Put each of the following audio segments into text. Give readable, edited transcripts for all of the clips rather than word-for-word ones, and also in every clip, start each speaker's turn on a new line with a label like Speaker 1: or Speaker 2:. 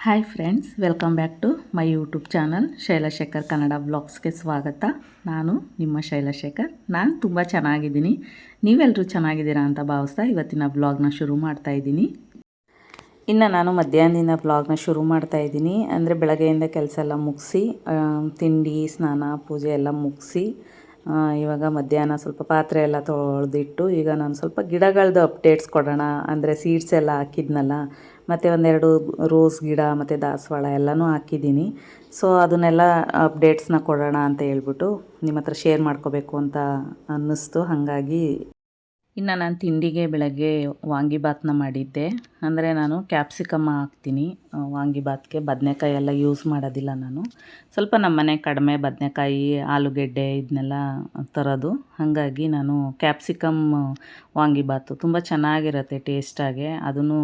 Speaker 1: Hi friends, welcome back to my YouTube channel Shailashekhar Kannada ಬ್ಲಾಗ್ಸ್ಗೆ ಸ್ವಾಗತ. ನಾನು ನಿಮ್ಮ ಶೈಲಶೇಖರ್. ನಾನು ತುಂಬ ಚೆನ್ನಾಗಿದ್ದೀನಿ. ನೀವೆಲ್ಲರೂ ಚೆನ್ನಾಗಿದ್ದೀರಾ ಅಂತ ಭಾವಿಸ್ತಾ ಇವತ್ತಿನ ಬ್ಲಾಗ್ನ ಶುರು ಮಾಡ್ತಾಯಿದ್ದೀನಿ. ಇನ್ನು ನಾನು ಮಧ್ಯಾಹ್ನದಿಂದ ಬ್ಲಾಗ್ನ ಶುರು ಮಾಡ್ತಾಯಿದ್ದೀನಿ. ಅಂದರೆ ಬೆಳಗ್ಗೆಯಿಂದ ಕೆಲಸ ಎಲ್ಲ ಮುಗಿಸಿ ತಿಂಡಿ ಸ್ನಾನ ಪೂಜೆ ಎಲ್ಲ ಮುಗಿಸಿ ಇವಾಗ ಮಧ್ಯಾಹ್ನ ಸ್ವಲ್ಪ ಪಾತ್ರೆ ಎಲ್ಲ ತೊಳೆದಿಟ್ಟು ಈಗ ನಾನು ಸ್ವಲ್ಪ ಗಿಡಗಳದ್ದು ಅಪ್ಡೇಟ್ಸ್ ಕೊಡೋಣ. ಅಂದರೆ ಸೀಡ್ಸ್ ಎಲ್ಲ ಹಾಕಿದ್ನಲ್ಲ, ಮತ್ತು ಒಂದೆರಡು ರೋಸ್ ಗಿಡ ಮತ್ತು ದಾಸವಾಳ ಎಲ್ಲನೂ ಹಾಕಿದ್ದೀನಿ. ಸೊ ಅದನ್ನೆಲ್ಲ ಅಪ್ಡೇಟ್ಸ್ನ ಕೊಡೋಣ ಅಂತ ಹೇಳ್ಬಿಟ್ಟು ನಿಮ್ಮ ಹತ್ರ ಶೇರ್ ಮಾಡ್ಕೋಬೇಕು ಅಂತ ಅನ್ನಿಸ್ತು. ಹಾಗಾಗಿ ಇನ್ನು ನಾನು ತಿಂಡಿಗೆ ಬೆಳಗ್ಗೆ ವಾಂಗಿಬಾತನ್ನ ಮಾಡಿದ್ದೆ. ಅಂದರೆ ನಾನು ಕ್ಯಾಪ್ಸಿಕಮ್ ಹಾಕ್ತೀನಿ ವಾಂಗಿಬಾತ್ಗೆ. ಬದನೆಕಾಯಿ ಎಲ್ಲ ಯೂಸ್ ಮಾಡೋದಿಲ್ಲ ನಾನು. ಸ್ವಲ್ಪ ನಮ್ಮ ಮನೆ ಕಡಿಮೆ ಬದನೆಕಾಯಿ ಆಲೂಗೆಡ್ಡೆ ಇದನ್ನೆಲ್ಲ ತರೋದು. ಹಾಗಾಗಿ ನಾನು ಕ್ಯಾಪ್ಸಿಕಮ್ ವಾಂಗಿಬಾತು ತುಂಬ ಚೆನ್ನಾಗಿರುತ್ತೆ ಟೇಸ್ಟಾಗೆ. ಅದನ್ನು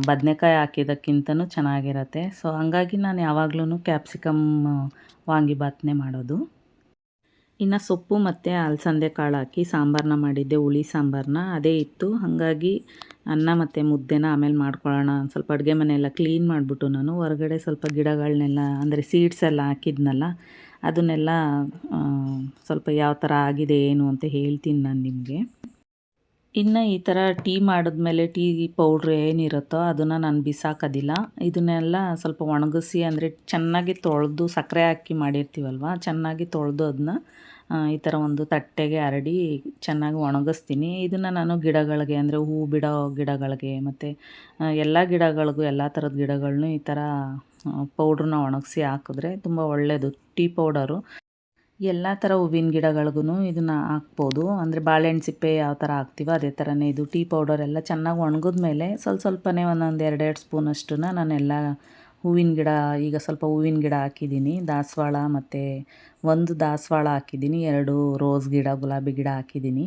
Speaker 1: ಬದನೆಕಾಯಿ ಹಾಕಿದ್ದಕ್ಕಿಂತನೂ ಚೆನ್ನಾಗಿರುತ್ತೆ. ಸೊ ಹಾಗಾಗಿ ನಾನು ಯಾವಾಗಲೂ ಕ್ಯಾಪ್ಸಿಕಮ್ ವಾಂಗಿಬಾತನ್ನೇ ಮಾಡೋದು. ಇನ್ನು ಸೊಪ್ಪು ಮತ್ತು ಅಲಸಂದೆ ಕಾಳು ಹಾಕಿ ಸಾಂಬಾರನ್ನ ಮಾಡಿದ್ದೆ, ಹುಳಿ ಸಾಂಬಾರನ್ನ. ಅದೇ ಇತ್ತು. ಹಾಗಾಗಿ ಅನ್ನ ಮತ್ತು ಮುದ್ದೆನ ಆಮೇಲೆ ಮಾಡ್ಕೊಳ್ಳೋಣ. ಸ್ವಲ್ಪ ಅಡುಗೆ ಮನೆಯೆಲ್ಲ ಕ್ಲೀನ್ ಮಾಡಿಬಿಟ್ಟು ನಾನು ಹೊರಗಡೆ ಸ್ವಲ್ಪ ಗಿಡಗಳನ್ನೆಲ್ಲ ಅಂದರೆ ಸೀಡ್ಸ್ ಎಲ್ಲ ಹಾಕಿದ್ನಲ್ಲ, ಅದನ್ನೆಲ್ಲ ಸ್ವಲ್ಪ ಯಾವ ಥರ ಆಗಿದೆ ಏನು ಅಂತ ಹೇಳ್ತೀನಿ ನಾನು ನಿಮಗೆ. ಇನ್ನು ಈ ಥರ ಟೀ ಮಾಡಿದ್ಮೇಲೆ ಟೀ ಪೌಡ್ರ್ ಏನಿರುತ್ತೋ ಅದನ್ನು ನಾನು ಬಿಸಾಕೋದಿಲ್ಲ. ಇದನ್ನೆಲ್ಲ ಸ್ವಲ್ಪ ಒಣಗಿಸಿ ಅಂದರೆ ಚೆನ್ನಾಗಿ ತೊಳೆದು ಸಕ್ಕರೆ ಹಾಕಿ ಮಾಡಿರ್ತೀವಲ್ವ, ಚೆನ್ನಾಗಿ ತೊಳೆದು ಅದನ್ನ ಈ ಥರ ಒಂದು ತಟ್ಟೆಗೆ ಹರಡಿ ಚೆನ್ನಾಗಿ ಒಣಗಿಸ್ತೀನಿ. ಇದನ್ನು ನಾನು ಗಿಡಗಳಿಗೆ ಅಂದರೆ ಹೂವು ಬಿಡೋ ಗಿಡಗಳಿಗೆ ಮತ್ತು ಎಲ್ಲ ಗಿಡಗಳಿಗೂ ಎಲ್ಲ ಥರದ ಗಿಡಗಳನ್ನೂ ಈ ಥರ ಪೌಡ್ರನ್ನ ಒಣಗಿಸಿ ಹಾಕಿದ್ರೆ ತುಂಬ ಒಳ್ಳೆಯದು. ಟೀ ಪೌಡರು ಎಲ್ಲ ಥರ ಹೂವಿನ ಗಿಡಗಳಿಗೂ ಇದನ್ನು ಹಾಕ್ಬೋದು. ಅಂದರೆ ಬಾಳೆಹಣ್ಣು ಸಿಪ್ಪೆ ಯಾವ ಥರ ಹಾಕ್ತೀವೋ ಅದೇ ಥರನೇ ಇದು ಟೀ ಪೌಡರ್ ಎಲ್ಲ ಚೆನ್ನಾಗಿ ಒಣಗಿದ್ಮೇಲೆ ಸ್ವಲ್ಪನೇ ಒಂದೊಂದು 2 ಸ್ಪೂನಷ್ಟು ನಾನೆಲ್ಲ ಹೂವಿನ ಗಿಡ, ಈಗ ಸ್ವಲ್ಪ ಹೂವಿನ ಗಿಡ ಹಾಕಿದ್ದೀನಿ. ದಾಸವಾಳ ಮತ್ತು ಒಂದು ದಾಸವಾಳ ಹಾಕಿದ್ದೀನಿ, 2 ರೋಸ್ ಗಿಡ ಗುಲಾಬಿ ಗಿಡ ಹಾಕಿದ್ದೀನಿ.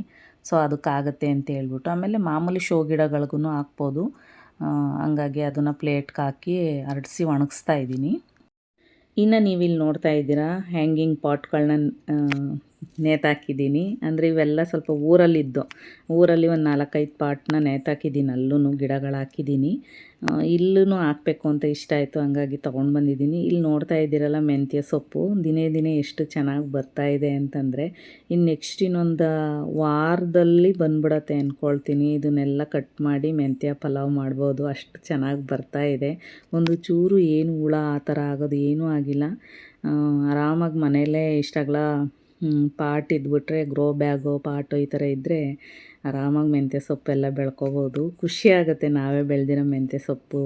Speaker 1: ಸೊ ಅದಕ್ಕಾಗತ್ತೆ ಅಂತ ಹೇಳ್ಬಿಟ್ಟು ಆಮೇಲೆ ಮಾಮೂಲಿ ಶೋ ಗಿಡಗಳಿಗೂ ಹಾಕ್ಬೋದು. ಹಂಗಾಗಿ ಅದನ್ನು ಪ್ಲೇಟ್ಗೆ ಹಾಕಿ ಹರಡಿಸಿ ಒಣಗಿಸ್ತಾ ಇದ್ದೀನಿ. ಇನ್ನು ನೀವಿಲ್ಲಿ ನೋಡ್ತಾ ಇದ್ದೀರಾ ಹ್ಯಾಂಗಿಂಗ್ ಪಾಟ್ಗಳನ್ನ ನೇತಾಕಿದ್ದೀನಿ. ಅಂದರೆ ಇವೆಲ್ಲ ಸ್ವಲ್ಪ ಊರಲ್ಲಿ ಒಂದು 4-5 ಪಾಟ್ನ ನೇತಾಕಿದ್ದೀನಿ. ಅಲ್ಲೂ ಗಿಡಗಳು ಹಾಕಿದ್ದೀನಿ. ಇಲ್ಲೂ ಹಾಕಬೇಕು ಅಂತ ಇಷ್ಟ ಆಯಿತು, ಹಂಗಾಗಿ ತೊಗೊಂಡು ಬಂದಿದ್ದೀನಿ. ಇಲ್ಲಿ ನೋಡ್ತಾ ಇದ್ದೀರಲ್ಲ ಮೆಂತ್ಯ ಸೊಪ್ಪು ದಿನೇ ದಿನೇ ಎಷ್ಟು ಚೆನ್ನಾಗಿ ಬರ್ತಾಯಿದೆ ಅಂತಂದರೆ ನೆಕ್ಸ್ಟ್ ಇನ್ನೊಂದು ವಾರದಲ್ಲಿ ಬಂದ್ಬಿಡತ್ತೆ ಅಂದ್ಕೊಳ್ತೀನಿ. ಇದನ್ನೆಲ್ಲ ಕಟ್ ಮಾಡಿ ಮೆಂತ್ಯ ಪಲಾವ್ ಮಾಡ್ಬೋದು, ಅಷ್ಟು ಚೆನ್ನಾಗಿ ಬರ್ತಾಯಿದೆ. ಒಂದು ಚೂರು ಏನು ಹುಳ ಆ ಥರ ಆಗೋದು ಏನೂ ಆಗಿಲ್ಲ. ಆರಾಮಾಗಿ ಮನೆಯಲ್ಲೇ ಇಷ್ಟಾಗಲ ಪಾಟ್ ಇದ್ಬಿಟ್ರೆ ಗ್ರೋ ಬ್ಯಾಗು ಪಾಟು ಈ ಥರ ಇದ್ದರೆ ಆರಾಮಾಗಿ ಮೆಂತ್ಯ ಸೊಪ್ಪೆಲ್ಲ ಬೆಳ್ಕೊಬೋದು. ಖುಷಿಯಾಗುತ್ತೆ ನಾವೇ ಬೆಳೆದಿರೋ ಮೆಂತ್ಯ ಸೊಪ್ಪು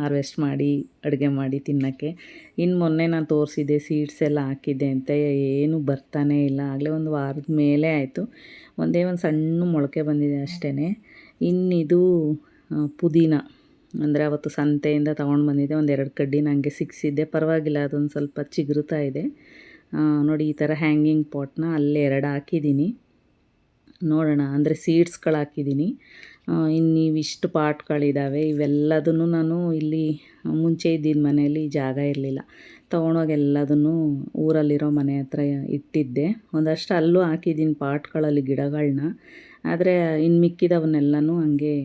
Speaker 1: ಹಾರ್ವೆಸ್ಟ್ ಮಾಡಿ ಅಡುಗೆ ಮಾಡಿ ತಿನ್ನೋಕ್ಕೆ. ಇನ್ನು ಮೊನ್ನೆ ನಾನು ತೋರಿಸಿದ್ದೆ ಸೀಡ್ಸ್ ಎಲ್ಲ ಹಾಕಿದ್ದೆ ಅಂತ, ಏನೂ ಬರ್ತಾನೇ ಇಲ್ಲ. ಆಗಲೇ ಒಂದು ವಾರದ ಮೇಲೆ ಆಯಿತು. ಒಂದೇ ಒಂದು ಸಣ್ಣ ಮೊಳಕೆ ಬಂದಿದೆ ಅಷ್ಟೇ. ಇನ್ನಿದು ಪುದೀನ ಅಂದರೆ ಅವತ್ತು ಸಂತೆಯಿಂದ ತೊಗೊಂಡು ಬಂದಿದ್ದೆ. 2 ಕಡ್ಡಿ ನನಗೆ ಸಿಕ್ಕಿಸಿದ್ದೆ, ಪರವಾಗಿಲ್ಲ, ಅದೊಂದು ಸ್ವಲ್ಪ ಚಿಗುರುತ್ತಾ ಇದೆ. ನೋಡಿ ಈ ಥರ ಹ್ಯಾಂಗಿಂಗ್ ಪಾಟ್ನ ಅಲ್ಲೇ 2 ಹಾಕಿದ್ದೀನಿ. ನೋಡೋಣ, ಅಂದರೆ ಸೀಡ್ಸ್ಗಳು ಹಾಕಿದ್ದೀನಿ. ಇನ್ನು ಇವಿಷ್ಟು ಪಾಟ್ಗಳಿದ್ದಾವೆ. ಇವೆಲ್ಲದನ್ನು ನಾನು ಇಲ್ಲಿ ಮುಂಚೆ ಇದ್ದಿದ್ದ ಮನೆಯಲ್ಲಿ ಜಾಗ ಇರಲಿಲ್ಲ, ತೊಗೊಂಡೋಗಿ ಎಲ್ಲದನ್ನು ಊರಲ್ಲಿರೋ ಮನೆ ಹತ್ರ ಇಟ್ಟಿದ್ದೆ. ಒಂದಷ್ಟು ಅಲ್ಲೂ ಹಾಕಿದ್ದೀನಿ ಪಾಟ್ಗಳಲ್ಲಿ ಗಿಡಗಳನ್ನ. ಆದರೆ ಇನ್ನು ಮಿಕ್ಕಿದವನ್ನೆಲ್ಲನೂ ಹಂಗೆ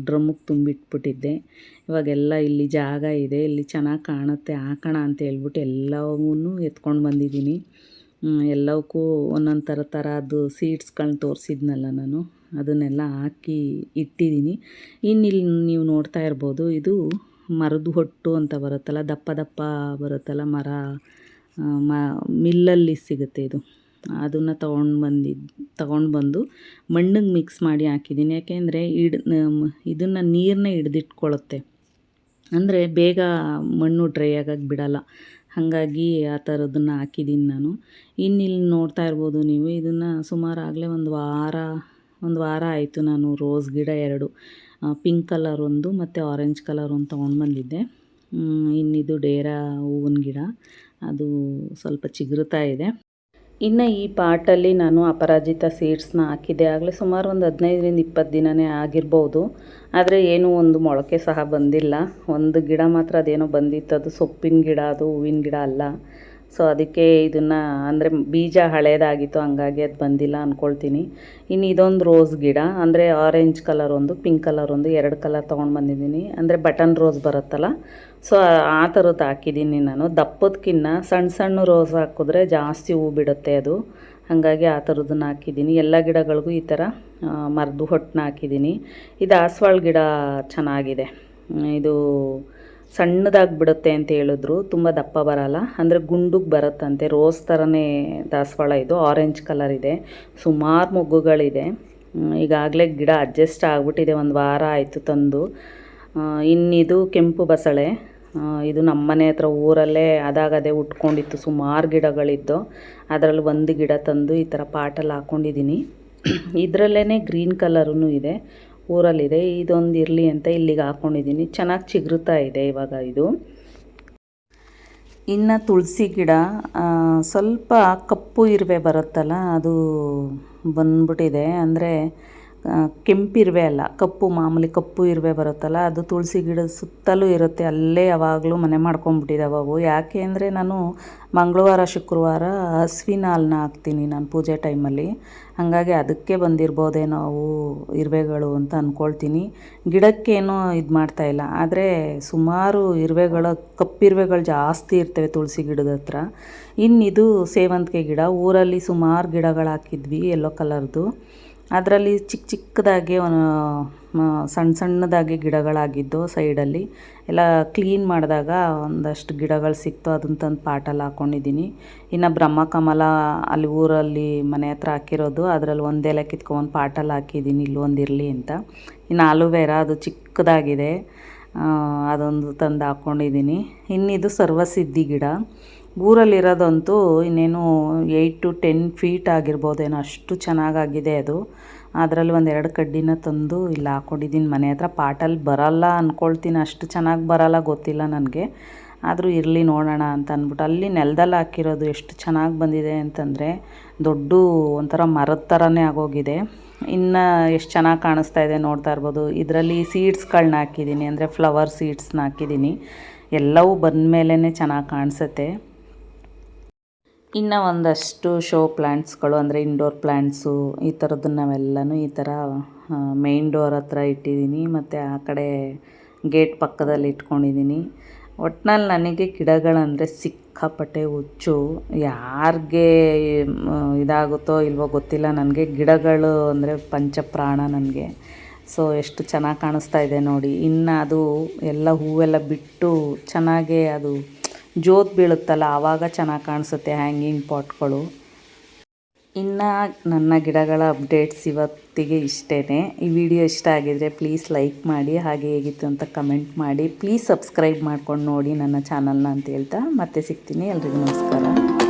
Speaker 1: ಡ್ರಮ್ಮಿಗೆ ತುಂಬಿಟ್ಬಿಟ್ಟಿದ್ದೆ. ಇವಾಗೆಲ್ಲ ಇಲ್ಲಿ ಜಾಗ ಇದೆ, ಇಲ್ಲಿ ಚೆನ್ನಾಗಿ ಕಾಣುತ್ತೆ, ಹಾಕೋಣ ಅಂತ ಹೇಳ್ಬಿಟ್ಟು ಎಲ್ಲವನ್ನೂ ಎತ್ಕೊಂಡು ಬಂದಿದ್ದೀನಿ. ಎಲ್ಲವಕ್ಕೂ ಒಂದೊಂದು ಥರದ್ದು ಸೀಡ್ಸ್ಗಳನ್ನ ತೋರಿಸಿದ್ನಲ್ಲ ನಾನು, ಅದನ್ನೆಲ್ಲ ಹಾಕಿ ಇಟ್ಟಿದ್ದೀನಿ. ಇನ್ನಿಲ್ಲಿ ನೀವು ನೋಡ್ತಾ ಇರ್ಬೋದು, ಇದು ಮರದ ಹೊಟ್ಟು ಅಂತ ಬರುತ್ತಲ್ಲ, ದಪ್ಪ ದಪ್ಪ ಬರುತ್ತಲ್ಲ ಮರ, ಮಿಲ್ಲಲ್ಲಿ ಸಿಗುತ್ತೆ ಇದು. ಅದನ್ನು ತೊಗೊಂಡು ಬಂದು ಮಣ್ಣಿಗೆ ಮಿಕ್ಸ್ ಮಾಡಿ ಹಾಕಿದ್ದೀನಿ. ಯಾಕೆಂದರೆ ಇದನ್ನು ನೀರನ್ನೇ ಹಿಡ್ದಿಟ್ಕೊಳ್ಳುತ್ತೆ, ಅಂದರೆ ಬೇಗ ಮಣ್ಣು ಡ್ರೈ ಆಗೋಕ್ಕೆ ಬಿಡಲ್ಲ. ಹಾಗಾಗಿ ಆ ಥರದನ್ನು ಹಾಕಿದ್ದೀನಿ ನಾನು. ಇನ್ನಿಲ್ಲಿ ನೋಡ್ತಾ ಇರ್ಬೋದು ನೀವು, ಇದನ್ನು ಸುಮಾರು ಆಗಲೇ ಒಂದು ವಾರ ಆಯಿತು. ನಾನು ರೋಸ್ ಗಿಡ 2 ಪಿಂಕ್ ಕಲರ್ ಒಂದು ಮತ್ತು ಆರೆಂಜ್ ಕಲರ್ ಒಂದು ತೊಗೊಂಡು ಬಂದಿದ್ದೆ. ಇನ್ನಿದು ಡೇರಾ ಹೂವಿನ ಗಿಡ, ಅದು ಸ್ವಲ್ಪ ಚಿಗುರುತ್ತಾ ಇದೆ. ಇನ್ನು ಈ ಪಾಟಲ್ಲಿ ನಾನು ಅಪರಾಜಿತ ಸೀಡ್ಸ್ನ ಹಾಕಿದ್ದೆ. ಆಗಲೇ ಸುಮಾರು ಒಂದು 15-20 ದಿನವೇ ಆಗಿರ್ಬೋದು. ಆದರೆ ಏನೂ ಒಂದು ಮೊಳಕೆ ಸಹ ಬಂದಿಲ್ಲ. ಒಂದು ಗಿಡ ಮಾತ್ರ ಅದೇನೋ ಬಂದಿತ್ತು, ಅದು ಸೊಪ್ಪಿನ ಗಿಡ, ಅದು ಹೂವಿನ ಗಿಡ ಅಲ್ಲ. ಸೊ ಅದಕ್ಕೆ ಇದನ್ನು ಅಂದರೆ ಬೀಜ ಹಳೇದಾಗಿತ್ತು, ಹಂಗಾಗಿ ಅದು ಬಂದಿಲ್ಲ ಅಂದ್ಕೊಳ್ತೀನಿ. ಇನ್ನು ಇದೊಂದು ರೋಸ್ ಗಿಡ, ಅಂದರೆ ಆರೆಂಜ್ ಕಲರ್ ಒಂದು, ಪಿಂಕ್ ಕಲರ್ ಒಂದು, 2 ಕಲರ್ ತೊಗೊಂಡು ಬಂದಿದ್ದೀನಿ. ಅಂದರೆ ಬಟನ್ ರೋಸ್ ಬರುತ್ತಲ್ಲ, ಸೊ ಆ ಥರದ್ದು ಹಾಕಿದ್ದೀನಿ ನಾನು. ದಪ್ಪದಕ್ಕಿಂತ ಸಣ್ಣ ಸಣ್ಣ ರೋಸ್ ಹಾಕಿದ್ರೆ ಜಾಸ್ತಿ ಹೂ ಬಿಡುತ್ತೆ ಅದು, ಹಾಗಾಗಿ ಆ ಥರದನ್ನ ಹಾಕಿದ್ದೀನಿ. ಎಲ್ಲ ಗಿಡಗಳಿಗೂ ಈ ಥರ ಮರದ ಹೊಟ್ಟನ್ನ ಹಾಕಿದ್ದೀನಿ. ಇದು ದಾಸವಾಳ ಗಿಡ ಚೆನ್ನಾಗಿದೆ, ಇದು ಸಣ್ಣದಾಗಿ ಬಿಡುತ್ತೆ ಅಂತ ಹೇಳಿದ್ರು, ತುಂಬ ದಪ್ಪ ಬರಲ್ಲ, ಅಂದರೆ ಗುಂಡುಗೆ ಬರುತ್ತಂತೆ. ರೋಸ್ ಥರನೇ ದಾಸವಾಳ ಇದು, ಆರೆಂಜ್ ಕಲರ್ ಇದೆ, ಸುಮಾರು ಮೊಗ್ಗುಗಳಿದೆ. ಈಗಾಗಲೇ ಗಿಡ ಅಡ್ಜಸ್ಟ್ ಆಗಿಬಿಟ್ಟಿದೆ, ಒಂದು ವಾರ ಆಯಿತು ತಂದು. ಇನ್ನಿದು ಕೆಂಪು ಬಸಳೆ, ಇದು ನಮ್ಮ ಮನೆ ಹತ್ರ ಊರಲ್ಲೇ ಅದಾಗದೇ ಉಟ್ಕೊಂಡಿತ್ತು, ಸುಮಾರು ಗಿಡಗಳಿದ್ದು. ಅದರಲ್ಲಿ ಒಂದು ಗಿಡ ತಂದು ಈ ಥರ ಪಾಟಲ್ಲಿ ಹಾಕ್ಕೊಂಡಿದ್ದೀನಿ. ಇದರಲ್ಲೇ ಗ್ರೀನ್ ಕಲರೂ ಇದೆ, ಊರಲ್ಲಿದೆ. ಇದೊಂದು ಇರಲಿ ಅಂತ ಇಲ್ಲಿಗೆ ಹಾಕ್ಕೊಂಡಿದ್ದೀನಿ. ಚೆನ್ನಾಗಿ ಚಿಗುರುತ್ತಾ ಇದೆ ಇವಾಗ ಇದು. ಇನ್ನು ತುಳಸಿ ಗಿಡ ಸ್ವಲ್ಪ ಕಪ್ಪು ಇರುವೆ ಬರುತ್ತಲ್ಲ, ಅದು ಬಂದ್ಬಿಟ್ಟಿದೆ. ಅಂದರೆ ಕೆಂಪಿರುವೆ ಅಲ್ಲ, ಕಪ್ಪು, ಮಾಮೂಲಿ ಕಪ್ಪು ಇರುವೆ ಬರುತ್ತಲ್ಲ, ಅದು ತುಳಸಿ ಗಿಡದ ಸುತ್ತಲೂ ಇರುತ್ತೆ. ಅಲ್ಲೇ ಯಾವಾಗಲೂ ಮನೆ ಮಾಡ್ಕೊಂಡ್ಬಿಟ್ಟಿದ್ದಾವೆ ಅವು. ಯಾಕೆ ಅಂದರೆ ನಾನು ಮಂಗಳವಾರ ಶುಕ್ರವಾರ ಹಸುವಿನ ಹಾಲನ್ನ ಹಾಕ್ತೀನಿ ನಾನು ಪೂಜೆ ಟೈಮಲ್ಲಿ, ಹಾಗಾಗಿ ಅದಕ್ಕೆ ಬಂದಿರ್ಬೋದೇನೋ ಅವು ಇರುವೆಗಳು ಅಂತ ಅಂದ್ಕೊಳ್ತೀನಿ. ಗಿಡಕ್ಕೇನೋ ಇದು ಮಾಡ್ತಾಯಿಲ್ಲ, ಆದರೆ ಸುಮಾರು ಇರುವೆಗಳು, ಕಪ್ಪಿರುವೆಗಳು ಜಾಸ್ತಿ ಇರ್ತವೆ ತುಳಸಿ ಗಿಡದ ಹತ್ರ. ಇನ್ನಿದು ಸೇವಂತಿಗೆ ಗಿಡ, ಊರಲ್ಲಿ ಸುಮಾರು ಗಿಡಗಳು ಹಾಕಿದ್ವಿ ಯೆಲ್ಲೋ ಕಲರ್ದು. ಅದರಲ್ಲಿ ಚಿಕ್ಕ ಚಿಕ್ಕದಾಗಿ ಸಣ್ಣ ಸಣ್ಣದಾಗಿ ಗಿಡಗಳಾಗಿದ್ದು ಸೈಡಲ್ಲಿ ಎಲ್ಲ ಕ್ಲೀನ್ ಮಾಡಿದಾಗ ಒಂದಷ್ಟು ಗಿಡಗಳು ಸಿಕ್ತು, ಅದನ್ನ ತಂದು ಪಾಟಲ್ಲಿ ಹಾಕ್ಕೊಂಡಿದ್ದೀನಿ. ಇನ್ನು ಬ್ರಹ್ಮಕಮಲ ಅಲ್ಲಿ ಊರಲ್ಲಿ ಮನೆ ಹತ್ರ ಹಾಕಿರೋದು, ಅದರಲ್ಲಿ ಒಂದೆಲೆ ಕಿತ್ಕೊಂಡು ಪಾಟಲ್ಲಿ ಹಾಕಿದ್ದೀನಿ, ಇಲ್ಲೊಂದಿರಲಿ ಅಂತ. ಇನ್ನು ಆಲೂವೆರಾ ಅದು ಚಿಕ್ಕದಾಗಿದೆ, ಅದೊಂದು ತಂದು ಹಾಕ್ಕೊಂಡಿದ್ದೀನಿ. ಇನ್ನಿದು ಸರ್ವಸಿದ್ಧಿ ಗಿಡ, ಊರಲ್ಲಿರೋದಂತೂ ಇನ್ನೇನು 8 to 10 ಫೀಟ್ ಆಗಿರ್ಬೋದೇನೋ, ಅಷ್ಟು ಚೆನ್ನಾಗಾಗಿದೆ ಅದು. ಅದರಲ್ಲಿ 1-2 ಕಡ್ಡಿನ ತಂದು ಇಲ್ಲಿ ಹಾಕ್ಕೊಂಡಿದ್ದೀನಿ ಮನೆ ಹತ್ರ. ಪಾಟಲ್ಲಿ ಬರಲ್ಲ ಅಂದ್ಕೊಳ್ತೀನಿ, ಅಷ್ಟು ಚೆನ್ನಾಗಿ ಬರಲ್ಲ, ಗೊತ್ತಿಲ್ಲ ನನಗೆ. ಆದರೂ ಇರಲಿ ನೋಡೋಣ ಅಂತ ಅಂದ್ಬಿಟ್ಟು ಅಲ್ಲಿ ನೆಲದಲ್ಲಿ ಹಾಕಿರೋದು ಎಷ್ಟು ಚೆನ್ನಾಗಿ ಬಂದಿದೆ ಅಂತಂದರೆ, ದೊಡ್ಡ ಒಂಥರ ಮರದ ಥರನೇ ಆಗೋಗಿದೆ. ಇನ್ನು ಎಷ್ಟು ಚೆನ್ನಾಗಿ ಕಾಣಿಸ್ತಾ ಇದೆ ನೋಡ್ತಾ ಇರ್ಬೋದು. ಇದರಲ್ಲಿ ಸೀಡ್ಸ್ಗಳನ್ನ ಹಾಕಿದ್ದೀನಿ, ಅಂದರೆ ಫ್ಲವರ್ ಸೀಡ್ಸ್ನ ಹಾಕಿದ್ದೀನಿ. ಎಲ್ಲವೂ ಬಂದಮೇಲೇ ಚೆನ್ನಾಗಿ ಕಾಣಿಸುತ್ತೆ. ಇನ್ನು ಒಂದಷ್ಟು ಶೋ ಪ್ಲ್ಯಾಂಟ್ಸ್ಗಳು, ಅಂದರೆ ಇಂಡೋರ್ ಪ್ಲ್ಯಾಂಟ್ಸು, ಈ ಥರದ್ದು ನಾವೆಲ್ಲನೂ ಈ ಥರ ಮೇಯ್ನ್ ಡೋರ್ ಹತ್ರ ಇಟ್ಟಿದ್ದೀನಿ, ಮತ್ತು ಆ ಕಡೆ ಗೇಟ್ ಪಕ್ಕದಲ್ಲಿ ಇಟ್ಕೊಂಡಿದ್ದೀನಿ. ಒಟ್ನಲ್ಲಿ ನನಗೆ ಗಿಡಗಳಂದರೆ ಸಿಕ್ಕಾಪಟ್ಟೆ ಹುಚ್ಚು. ಯಾರಿಗೆ ಇದಾಗುತ್ತೋ ಇಲ್ವೋ ಗೊತ್ತಿಲ್ಲ, ನನಗೆ ಗಿಡಗಳು ಅಂದರೆ ಪಂಚಪ್ರಾಣ ನನಗೆ. ಸೊ ಎಷ್ಟು ಚೆನ್ನಾಗಿ ಕಾಣಿಸ್ತಾ ಇದೆ ನೋಡಿ. ಇನ್ನು ಅದು ಎಲ್ಲ ಹೂವೆಲ್ಲ ಬಿಟ್ಟು ಚೆನ್ನಾಗೇ ಅದು ಜೋತ್ ಬೀಳುತ್ತಲ್ಲ, ಆವಾಗ ಚೆನ್ನಾಗಿ ಕಾಣಿಸುತ್ತೆ ಹ್ಯಾಂಗಿಂಗ್ ಪಾಟ್ಗಳು. ಇನ್ನು ನನ್ನ ಗಿಡಗಳ ಅಪ್ಡೇಟ್ಸ್ ಇವತ್ತಿಗೆ ಇಷ್ಟೇ. ಈ ವಿಡಿಯೋ ಇಷ್ಟ ಆಗಿದರೆ ಪ್ಲೀಸ್ ಲೈಕ್ ಮಾಡಿ, ಹಾಗೆ ಹೇಗಿತ್ತು ಅಂತ ಕಮೆಂಟ್ ಮಾಡಿ. ಪ್ಲೀಸ್ ಸಬ್ಸ್ಕ್ರೈಬ್ ಮಾಡ್ಕೊಂಡು ನೋಡಿ ನನ್ನ ಚಾನಲ್ನ ಅಂತ ಹೇಳ್ತಾ ಮತ್ತೆ ಸಿಗ್ತೀನಿ. ಎಲ್ರಿಗೂ ನಮಸ್ಕಾರ.